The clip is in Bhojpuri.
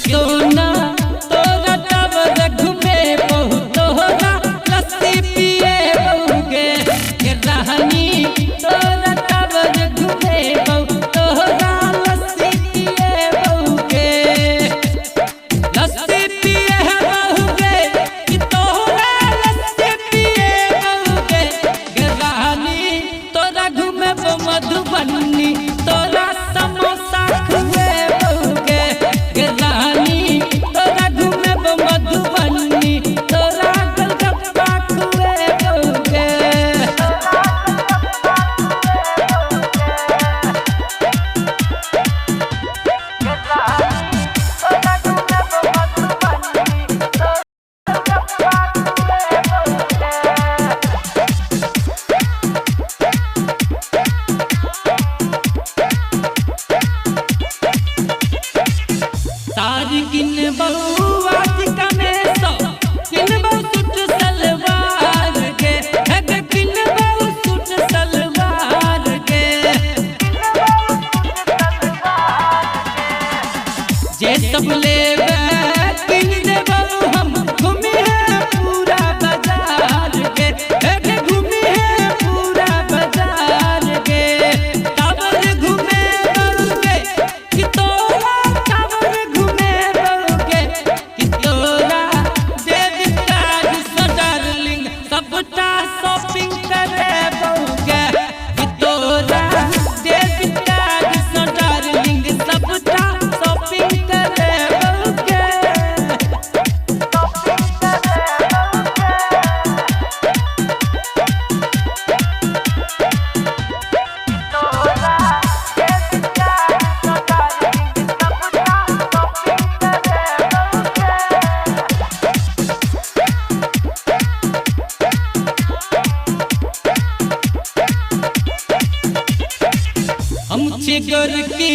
सोना तोरा टावर घूमे बहु तोरा लस्सी पिए बहुगे के रानी तोरा टावर घूमे बहु तोरा लस्सी पिए बहुगे लस्सी पिए बहुगे कि तोरा लस्सी पिए बहुगे के रानी तोरा घूमे मधुबनी तोरा समोसा खुए बहुगे के रानी तोरा घूमे मधुबनी तोरा गोलगप्पा खुए बहुगे सारी किन बहु आज कमे सो किन बहु सूट सलवार के हग किन बहु सूट सलवार के जे सब लेबे किन देबो हम घूमी है पूरा बाजार के हग घूमी है पूरा बाजार के टावर घूमे बहुगे कि तोरा टावर घूमे बहुगे कि तोरा डेबिट कार्ड से डार्लिंग सबटा शॉपिंग करे बहुगे कि तोरा डेबिट कार्ड से डार्लिंग सबटा शॉपिंग करे बहुगे हम चिगर की